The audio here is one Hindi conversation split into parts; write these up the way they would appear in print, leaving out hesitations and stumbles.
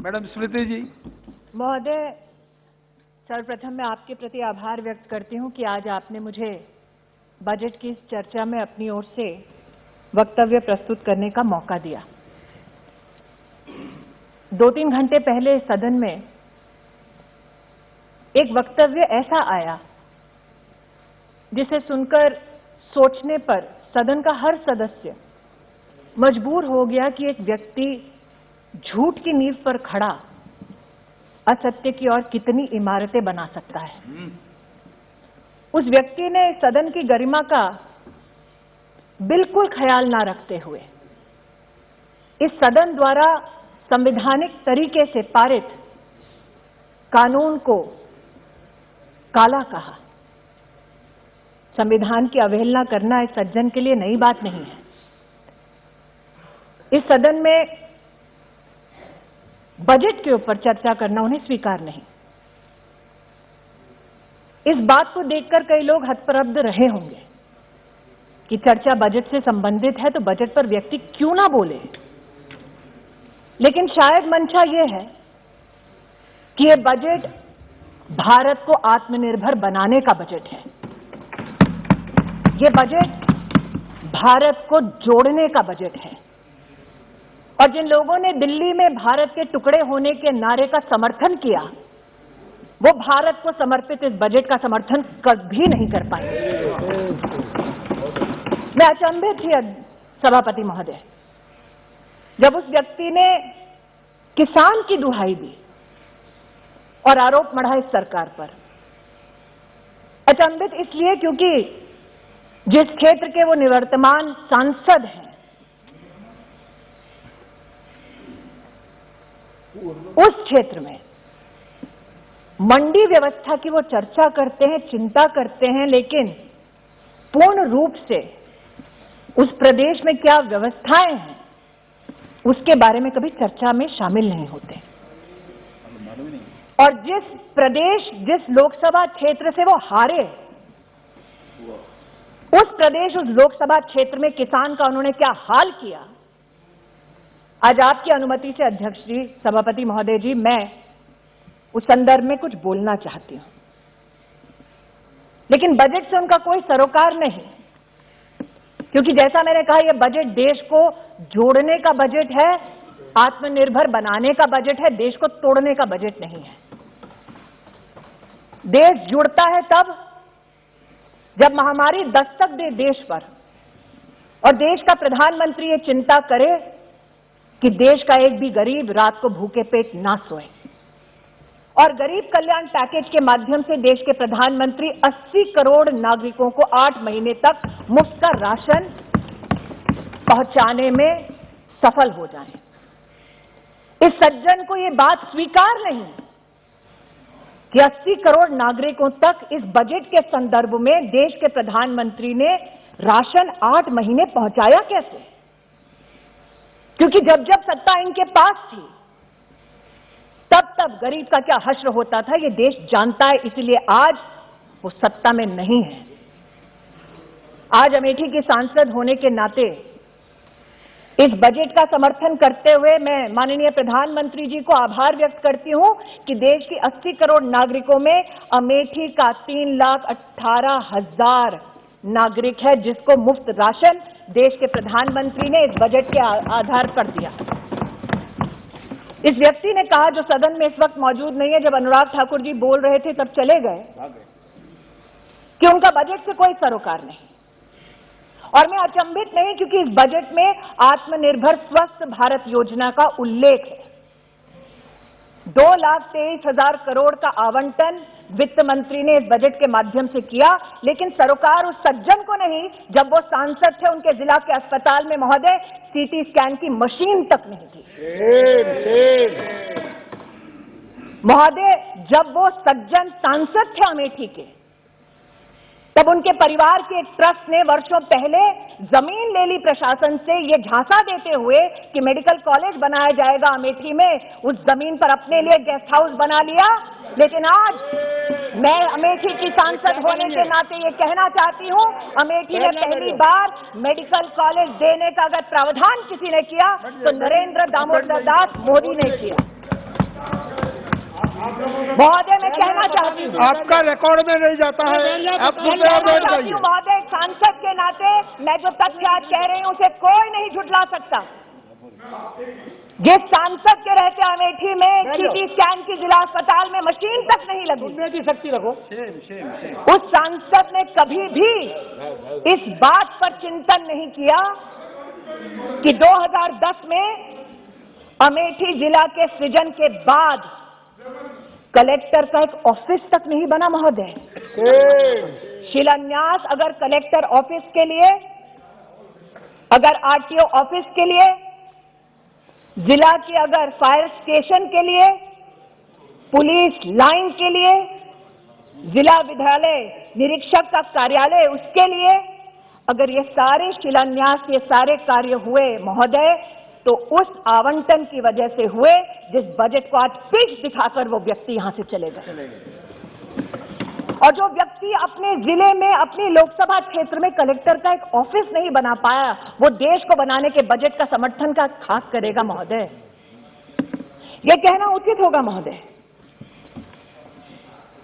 मैडम स्मृति जी। महोदय, सर्वप्रथम मैं आपके प्रति आभार व्यक्त करती हूं कि आज आपने मुझे बजट की इस चर्चा में अपनी ओर से वक्तव्य प्रस्तुत करने का मौका दिया। 2-3 घंटे पहले सदन में एक वक्तव्य ऐसा आया जिसे सुनकर सोचने पर सदन का हर सदस्य मजबूर हो गया कि एक व्यक्ति झूठ की नींव पर खड़ा असत्य की और कितनी इमारतें बना सकता है। उस व्यक्ति ने सदन की गरिमा का बिल्कुल ख्याल ना रखते हुए इस सदन द्वारा संवैधानिक तरीके से पारित कानून को काला कहा। संविधान की अवहेलना करना इस सज्जन के लिए नई बात नहीं है। इस सदन में बजट के ऊपर चर्चा करना उन्हें स्वीकार नहीं। इस बात को देखकर कई लोग हतप्रभ रहे होंगे कि चर्चा बजट से संबंधित है तो बजट पर व्यक्ति क्यों ना बोले, लेकिन शायद मंशा यह है कि यह बजट भारत को आत्मनिर्भर बनाने का बजट है। यह बजट भारत को जोड़ने का बजट है और जिन लोगों ने दिल्ली में भारत के टुकड़े होने के नारे का समर्थन किया वो भारत को समर्पित इस बजट का समर्थन कभी नहीं कर पाए। मैं अचंभित थी सभापति महोदय जब उस व्यक्ति ने किसान की दुहाई दी और आरोप मढ़ा इस सरकार पर। अचंभित इसलिए क्योंकि जिस क्षेत्र के वो निवर्तमान सांसद हैं उस क्षेत्र में मंडी व्यवस्था की वो चर्चा करते हैं, चिंता करते हैं, लेकिन पूर्ण रूप से उस प्रदेश में क्या व्यवस्थाएं हैं उसके बारे में कभी चर्चा में शामिल नहीं होते। और जिस प्रदेश, जिस लोकसभा क्षेत्र से वो हारे, उस प्रदेश, उस लोकसभा क्षेत्र में किसान का उन्होंने क्या हाल किया, आज आपकी अनुमति से अध्यक्ष जी, सभापति महोदय जी, मैं उस संदर्भ में कुछ बोलना चाहती हूं। लेकिन बजट से उनका कोई सरोकार नहीं, क्योंकि जैसा मैंने कहा यह बजट देश को जोड़ने का बजट है, आत्मनिर्भर बनाने का बजट है, देश को तोड़ने का बजट नहीं है। देश जुड़ता है तब जब महामारी दस्तक दे देश पर और देश का प्रधानमंत्री ये चिंता करे कि देश का एक भी गरीब रात को भूखे पेट ना सोए। और गरीब कल्याण पैकेज के माध्यम से देश के प्रधानमंत्री 80 करोड़ नागरिकों को 8 महीने तक मुफ्त का राशन पहुंचाने में सफल हो जाएं। इस सज्जन को यह बात स्वीकार नहीं कि 80 करोड़ नागरिकों तक इस बजट के संदर्भ में देश के प्रधानमंत्री ने राशन 8 महीने पहुंचाया कैसे, क्योंकि जब जब सत्ता इनके पास थी तब तब गरीब का क्या हश्र होता था ये देश जानता है, इसलिए आज वो सत्ता में नहीं है। आज अमेठी की सांसद होने के नाते इस बजट का समर्थन करते हुए मैं माननीय प्रधानमंत्री जी को आभार व्यक्त करती हूं कि देश की 80 करोड़ नागरिकों में अमेठी का 3,18,000 नागरिक है जिसको मुफ्त राशन देश के प्रधानमंत्री ने इस बजट के आधार पर दिया। इस व्यक्ति ने कहा, जो सदन में इस वक्त मौजूद नहीं है, जब अनुराग ठाकुर जी बोल रहे थे तब चले गए, कि उनका बजट से कोई सरोकार नहीं। और मैं अचंभित नहीं, क्योंकि इस बजट में आत्मनिर्भर स्वस्थ भारत योजना का उल्लेख है। 2,23,000 करोड़ का आवंटन वित्त मंत्री ने इस बजट के माध्यम से किया, लेकिन सरोकार उस सज्जन को नहीं जब वो सांसद थे, उनके जिला के अस्पताल में महोदय सीटी स्कैन की मशीन तक नहीं थी। महोदय जब वो सज्जन सांसद थे अमेठी के, तब उनके परिवार के एक ट्रस्ट ने वर्षों पहले जमीन ले ली प्रशासन से, ये झांसा देते हुए कि मेडिकल कॉलेज बनाया जाएगा अमेठी में। उस जमीन पर अपने लिए गेस्ट हाउस बना लिया। लेकिन आज मैं अमेठी की सांसद होने के नाते ये कहना चाहती हूं, अमेठी में पहली बार मेडिकल कॉलेज देने का अगर प्रावधान किसी ने किया तो नरेंद्र दामोदर दास मोदी ने किया। महोदय मैं कहना चाहती हूँ, आपका रिकॉर्ड में नहीं जाता है, आप मुद्दे पर बैठ जाइए। महोदय सांसद के नाते मैं जो तथ्य आज कह रही हूँ उसे कोई नहीं झुठला सकता। जिस सांसद के रहते अमेठी में सीटी स्कैन की जिला अस्पताल में मशीन तक नहीं लगी, शक्ति रखो, उस सांसद ने कभी भी इस बात पर चिंतन नहीं किया कि 2010 में अमेठी जिला के सृजन के बाद कलेक्टर का एक ऑफिस तक नहीं बना। महोदय शिलान्यास अगर कलेक्टर ऑफिस के लिए, अगर आरटीओ ऑफिस के लिए, जिला के अगर फायर स्टेशन के लिए, पुलिस लाइन के लिए, जिला विद्यालय निरीक्षक का कार्यालय उसके लिए, अगर ये सारे शिलान्यास, ये सारे कार्य हुए महोदय, तो उस आवंटन की वजह से हुए जिस बजट को आज पीठ दिखाकर वो व्यक्ति यहां से चले गए। और जो व्यक्ति अपने जिले में, अपने लोकसभा क्षेत्र में कलेक्टर का एक ऑफिस नहीं बना पाया, वो देश को बनाने के बजट का समर्थन का खाक करेगा। महोदय ये कहना उचित होगा महोदय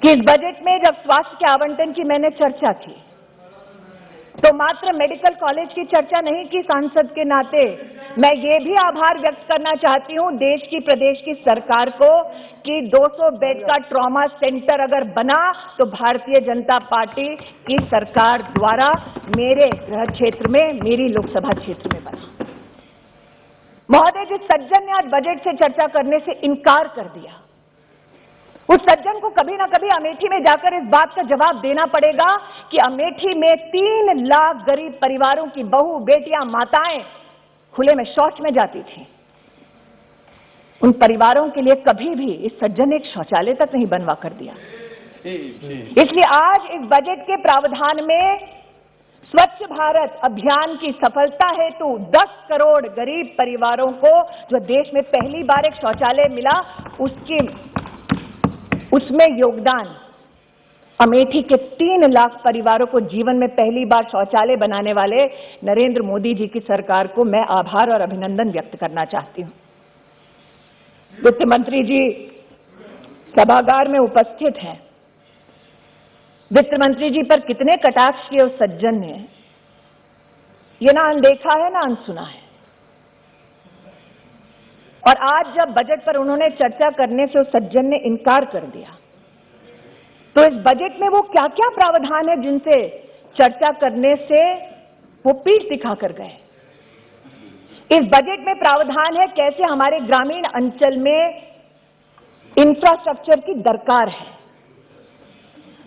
कि इस बजट में जब स्वास्थ्य के आवंटन की मैंने चर्चा की तो मात्र मेडिकल कॉलेज की चर्चा नहीं की। सांसद के नाते मैं ये भी आभार व्यक्त करना चाहती हूं देश की, प्रदेश की सरकार को कि 200 बेड का ट्रॉमा सेंटर अगर बना तो भारतीय जनता पार्टी की सरकार द्वारा मेरे गृह क्षेत्र में, मेरी लोकसभा क्षेत्र में बना। महोदय जिस सज्जन ने आज बजट से चर्चा करने से इनकार कर दिया, उस सज्जन को कभी ना कभी अमेठी में जाकर इस बात का जवाब देना पड़ेगा कि अमेठी में 3 लाख गरीब परिवारों की बहू, बेटियां, माताएं खुले में शौच में जाती थी। उन परिवारों के लिए कभी भी इस सज्जन ने एक शौचालय तक नहीं बनवा कर दिया। इसलिए आज इस बजट के प्रावधान में स्वच्छ भारत अभियान की सफलता हेतु 10 करोड़ गरीब परिवारों को जो देश में पहली बार एक शौचालय मिला, उसमें योगदान अमेठी के 3 लाख परिवारों को जीवन में पहली बार शौचालय बनाने वाले नरेंद्र मोदी जी की सरकार को मैं आभार और अभिनंदन व्यक्त करना चाहती हूं। वित्त मंत्री जी सभागार में उपस्थित हैं। वित्त मंत्री जी पर कितने कटाक्ष किए उस सज्जन ने, ये ना अनदेखा है ना अनसुना है। और आज जब बजट पर उन्होंने चर्चा करने से उस सज्जन ने इनकार कर दिया, तो इस बजट में वो क्या क्या प्रावधान है जिनसे चर्चा करने से वो पीठ दिखाकर गए। इस बजट में प्रावधान है कैसे हमारे ग्रामीण अंचल में इंफ्रास्ट्रक्चर की दरकार है।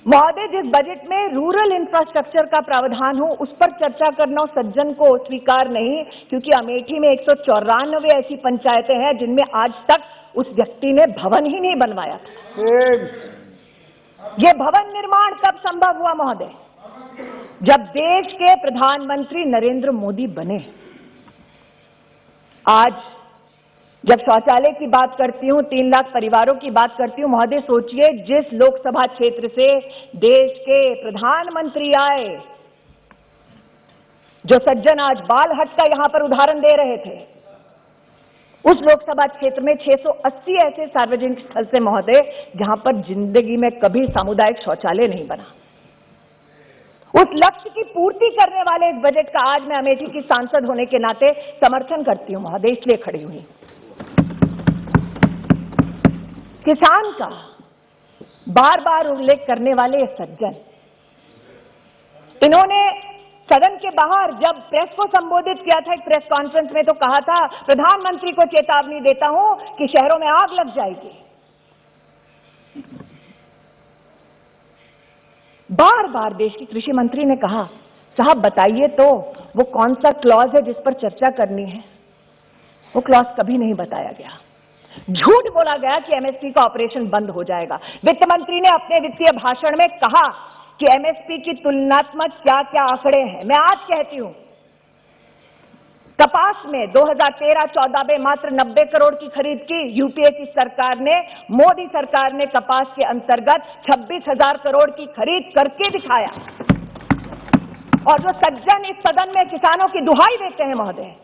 महोदय जिस बजट में रूरल इंफ्रास्ट्रक्चर का प्रावधान हो उस पर चर्चा करना सज्जन को स्वीकार नहीं, क्योंकि अमेठी में 194 ऐसी पंचायतें हैं जिनमें आज तक उस व्यक्ति ने भवन ही नहीं बनवाया था। ये भवन निर्माण कब संभव हुआ महोदय? जब देश के प्रधानमंत्री नरेंद्र मोदी बने। आज जब शौचालय की बात करती हूं, 3 लाख परिवारों की बात करती हूं, महोदय सोचिए जिस लोकसभा क्षेत्र से देश के प्रधानमंत्री आए, जो सज्जन आज बाल हट का यहां पर उदाहरण दे रहे थे, उस लोकसभा क्षेत्र में 680 ऐसे सार्वजनिक स्थल से महोदय जहां पर जिंदगी में कभी सामुदायिक शौचालय नहीं बना। उस लक्ष्य की पूर्ति करने वाले इस बजट का आज मैं अमेठी की सांसद होने के नाते समर्थन करती हूं महोदय, इसलिए खड़ी हुई। किसान का बार बार उल्लेख करने वाले ये सज्जन, इन्होंने सदन के बाहर जब प्रेस को संबोधित किया था, एक प्रेस कॉन्फ्रेंस में, तो कहा था प्रधानमंत्री को चेतावनी देता हूं कि शहरों में आग लग जाएगी। बार बार देश की कृषि मंत्री ने कहा, साहब बताइए तो वो कौन सा क्लॉज है जिस पर चर्चा करनी है। वो क्लॉज कभी नहीं बताया गया। झूठ बोला गया कि एमएसपी का ऑपरेशन बंद हो जाएगा। वित्त मंत्री ने अपने वित्तीय भाषण में कहा कि एमएसपी की तुलनात्मक क्या क्या आंकड़े हैं। मैं आज कहती हूं, कपास में 2013-14 में मात्र 90 करोड़ की खरीद की यूपीए की सरकार ने, मोदी सरकार ने कपास के अंतर्गत 26,000 करोड़ की खरीद करके दिखाया। और जो सज्जन इस सदन में किसानों की दुहाई देते हैं महोदय,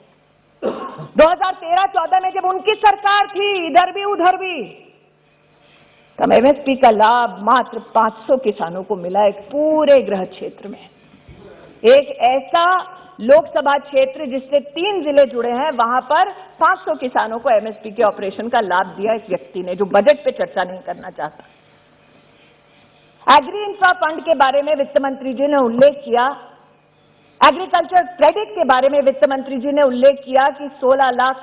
2013-14 में जब उनकी सरकार थी, इधर भी उधर भी, कम एमएसपी का लाभ मात्र 500 किसानों को मिला एक पूरे गृह क्षेत्र में। एक ऐसा लोकसभा क्षेत्र जिससे 3 जिले जुड़े हैं, वहां पर 500 किसानों को एमएसपी के ऑपरेशन का लाभ दिया एक व्यक्ति ने, जो बजट पे चर्चा नहीं करना चाहता। एग्री इंफ्रा फंड के बारे में वित्त मंत्री जी ने उल्लेख किया, एग्रीकल्चर क्रेडिट के बारे में वित्त मंत्री जी ने उल्लेख किया कि 16 लाख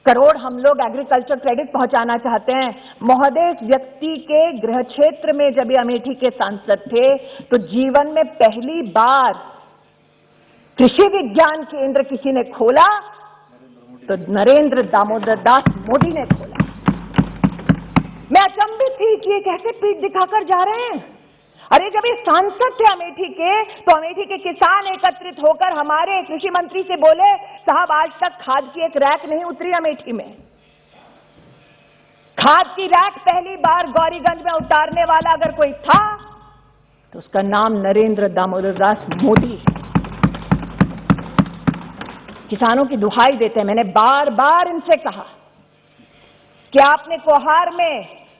करोड़ हम लोग एग्रीकल्चर क्रेडिट पहुंचाना चाहते हैं। महोदय, इस व्यक्ति के गृह क्षेत्र में जब ये अमेठी के सांसद थे तो जीवन में पहली बार कृषि विज्ञान केंद्र किसी ने खोला तो नरेंद्र दामोदर दास मोदी ने खोला। मैं अचंभित थी कि ये कैसे पीठ दिखाकर जा रहे हैं। अरे जब ये सांसद थे अमेठी के, तो अमेठी के किसान एकत्रित होकर हमारे कृषि मंत्री से बोले, साहब आज तक खाद की एक रैक नहीं उतरी अमेठी में। खाद की रैक पहली बार गौरीगंज में उतारने वाला अगर कोई था तो उसका नाम नरेंद्र दामोदर दास मोदी है। किसानों की दुहाई देते हैं, मैंने बार बार इनसे कहा कि आपने कोहार में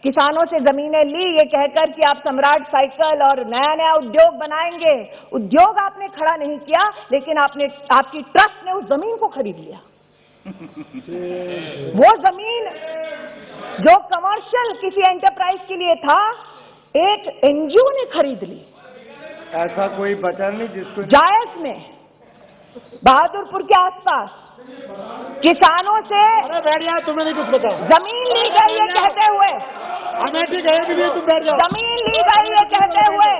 किसानों से जमीनें ली ये कहकर कि आप सम्राट साइकिल और नया नया उद्योग बनाएंगे। उद्योग आपने खड़ा नहीं किया, लेकिन आपकी ट्रस्ट ने उस जमीन को खरीद लिया। वो जमीन जो कमर्शियल किसी एंटरप्राइज के लिए था, एक एनजीओ ने खरीद ली। ऐसा कोई बचा नहीं जिसको जायस में बहादुरपुर के आसपास किसानों से बैठ जाओ, तुम्हें नहीं कुछ बताओ। जमीन ली गई है कहते हुए, अमेठी गए भी नहीं, तुम बैठ जाओ। जमीन ली गई है कहते हुए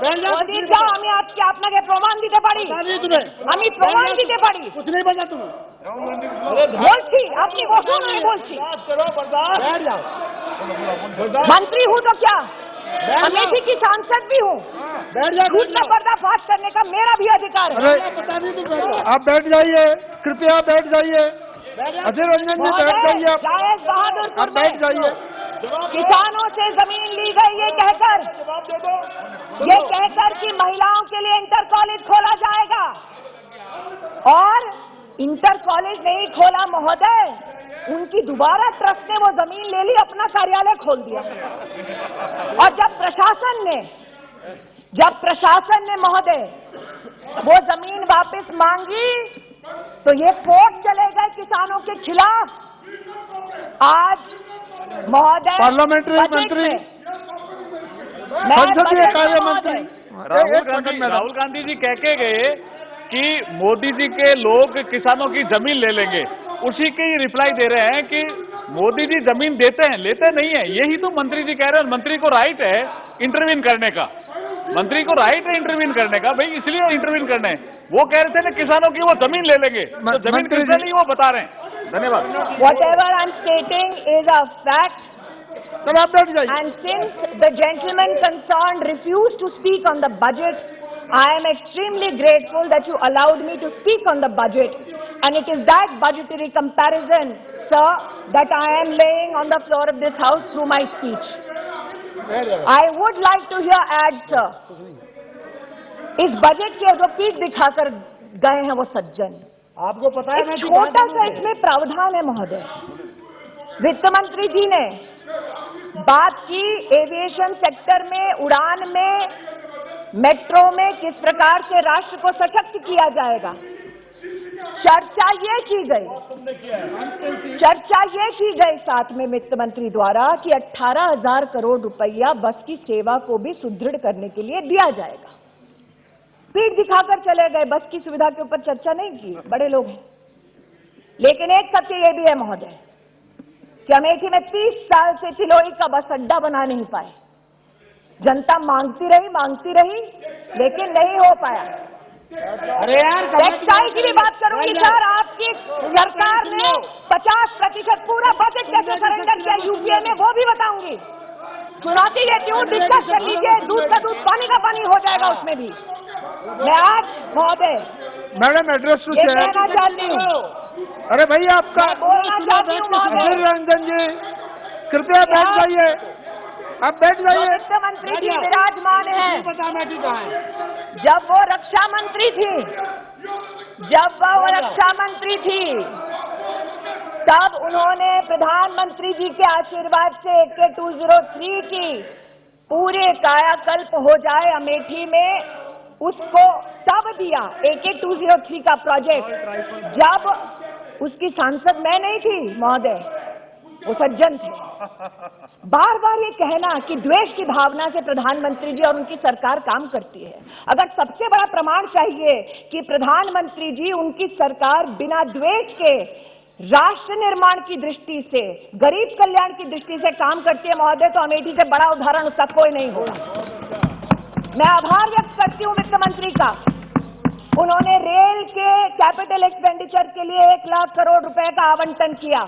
बैठ जाओ। मोदी जाओ, আমি আজকে আপনাকে প্রমাণ দিতে পারি, আমি প্রমাণ দিতে পারি। कुछ नहीं बचा तुम्हें, বলছি আপনি বসুন, আমি বলছি। बैठ जाओ। मंत्री हूँ तो क्या, अमेठी की सांसद भी हूँ। बैठ जाओ। झूठ का पर्दाफाश करने का मेरा भी अधिकार है। पता नहीं, तुम बैठ जाओ। आप बैठ जाइए, कृपया बैठ जाइए। अजय रंजन जी बैठ जाइए, जायज बहादुरपुर आप बैठ जाइए। किसानों से जमीन ली गई ये कहकर कि महिलाओं के लिए इंटर कॉलेज खोला जाएगा, और इंटर कॉलेज नहीं खोला महोदय, उनकी दोबारा ट्रस्ट ने वो जमीन ले ली, अपना कार्यालय खोल दिया। और जब प्रशासन ने महोदय वो जमीन वापस मांगी तो ये कोर्ट चले गए किसानों के खिलाफ। आज महोदय पार्लियामेंट्री मंत्री, संसदीय कार्य मंत्री राहुल गांधी जी कह के गए कि मोदी जी के लोग किसानों की जमीन ले लेंगे, उसी की रिप्लाई दे रहे हैं कि मोदी जी जमीन देते हैं, लेते नहीं है। यही तो मंत्री जी कह रहे हैं। मंत्री को राइट है इंटरवीन करने का, मंत्री को राइट है इंटरवीन करने का, भाई इसलिए इंटरवीन करने हैं। वो कह रहे थे ना किसानों की वो जमीन ले लेंगे, तो जमीन किसने ली वो बता रहे हैं। धन्यवाद। Whatever I'm stating is a fact. तब आप बैठ जाइए। And since the gentleman concerned refused to speak on the budget, I am extremely grateful that you allowed me to speak on the budget. And it is that budgetary comparison, sir, that I am laying on the floor of this house through my speech. I would like to hear add, sir. इस बजट के जो पीठ दिखाकर गए हैं वो सज्जन, आपको पता है ना, छोटा सा इसमें प्रावधान है महोदय। वित्त मंत्री जी ने बात की एविएशन सेक्टर में, उड़ान में, मेट्रो में किस प्रकार से राष्ट्र को सशक्त किया जाएगा। चर्चा ये की गई साथ में वित्त मंत्री द्वारा कि 18,000 करोड़ रुपया बस की सेवा को भी सुदृढ़ करने के लिए दिया जाएगा। पीठ दिखाकर चले गए, बस की सुविधा के ऊपर चर्चा नहीं की, बड़े लोग हैं। लेकिन एक सत्य ये भी है महोदय कि अमेठी में 30 साल से चिलोई का बस अड्डा बना नहीं पाए। जनता मांगती रही, लेकिन नहीं हो पाया। अरे यार, टेक्सटाइल की भी बात करूंगी सर। आपकी सरकार ने 50% पूरा बजट कैसे सरेंडर किया यूपीए में, वो भी बताऊंगी। चुनौती देती हूँ, डिस्कस कर लीजिए। दूध का दूध, पानी का पानी हो जाएगा उसमें भी। मैं आज महोदय मैडम एड्रेस टू ये कहना चाहती हूँ। अरे भाई, आपका बोलना चाहती हूँ महोदय, रंजन जी कृपया बैठ जाइए, आप बैठ जाइए। वित्त मंत्री जी विराजमान हैं। जब वो रक्षा मंत्री थी, तब उन्होंने प्रधानमंत्री जी के आशीर्वाद से AK-203 की पूरे कायाकल्प हो जाए अमेठी में, उसको तब दिया AK-203 का प्रोजेक्ट, जब उसकी सांसद मैं नहीं थी महोदय, वो सज्जन थे। बार बार ये कहना कि द्वेष की भावना से प्रधानमंत्री जी और उनकी सरकार काम करती है। अगर सबसे बड़ा प्रमाण चाहिए कि प्रधानमंत्री जी, उनकी सरकार बिना द्वेष के राष्ट्र निर्माण की दृष्टि से, गरीब कल्याण की दृष्टि से काम करती है महोदय, तो अमेठी से बड़ा उदाहरण उसका कोई नहीं होगा। मैं आभार व्यक्त करती हूं वित्त मंत्री का। उन्होंने रेल के कैपिटल एक्सपेंडिचर के लिए 1 लाख करोड़ रुपए का आवंटन किया।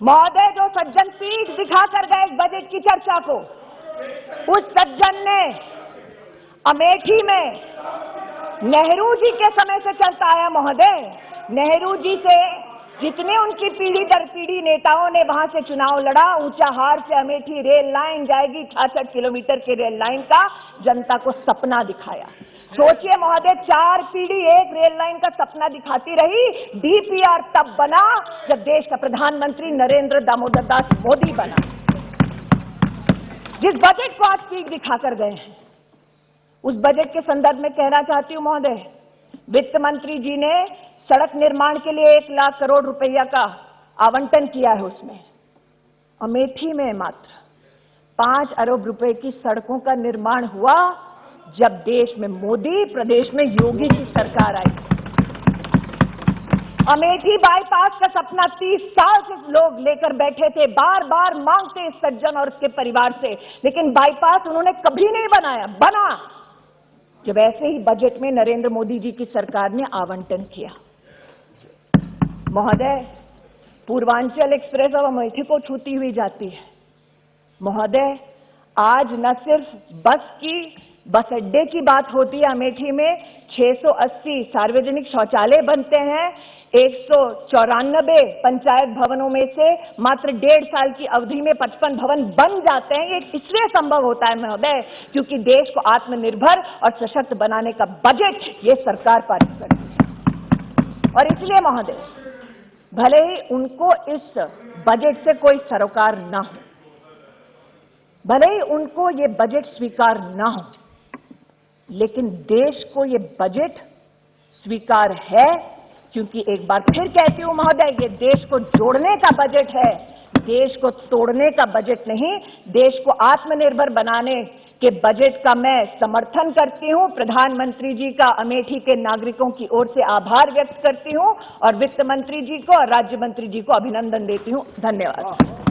महोदय, जो सज्जन पीठ दिखाकर गए इस बजट की चर्चा को, उस सज्जन ने अमेठी में नेहरू जी के समय से चलता आया महोदय, नेहरू जी से जितने उनकी पीढ़ी दर पीढ़ी नेताओं ने वहां से चुनाव लड़ा, ऊंचाहार से अमेठी रेल लाइन जाएगी, 66 किलोमीटर की रेल लाइन का जनता को सपना दिखाया। सोचिए महोदय, 4 पीढ़ी एक रेल लाइन का सपना दिखाती रही। DPR तब बना जब देश का प्रधानमंत्री नरेंद्र दामोदर दास मोदी बना। जिस बजट को आज पीठ दिखाकर गए हैं, उस बजट के संदर्भ में कहना चाहती हूं महोदय, वित्त मंत्री जी ने सड़क निर्माण के लिए 1 लाख करोड़ रुपया का आवंटन किया है। उसमें अमेठी में मात्र 5 अरब रुपए की सड़कों का निर्माण हुआ जब देश में मोदी, प्रदेश में योगी की सरकार आई। अमेठी बाईपास का सपना 30 साल से लोग लेकर बैठे थे, बार बार मांगते इस सज्जन और उसके परिवार से, लेकिन बाईपास उन्होंने कभी नहीं बनाया। बना जब ऐसे ही बजट में नरेंद्र मोदी जी की सरकार ने आवंटन किया। महोदय, पूर्वांचल एक्सप्रेस अब अमेठी को छूती हुई जाती है। महोदय, आज न सिर्फ बस अड्डे की बात होती है, अमेठी में 680 सार्वजनिक शौचालय बनते हैं। 194 पंचायत भवनों में से मात्र 1.5 साल की अवधि में 55 भवन बन जाते हैं। ये इसलिए संभव होता है महोदय, क्योंकि देश को आत्मनिर्भर और सशक्त बनाने का बजट ये सरकार पारित करती है। और इसलिए महोदय, भले ही उनको इस बजट से कोई सरोकार ना हो, भले ही उनको ये बजट स्वीकार ना हो, लेकिन देश को ये बजट स्वीकार है, क्योंकि एक बार फिर कहती हूं महोदय, ये देश को जोड़ने का बजट है, देश को तोड़ने का बजट नहीं। देश को आत्मनिर्भर बनाने के बजट का मैं समर्थन करती हूं। प्रधानमंत्री जी का अमेठी के नागरिकों की ओर से आभार व्यक्त करती हूं और वित्त मंत्री जी को और राज्य मंत्री जी को अभिनंदन देती हूं। धन्यवाद।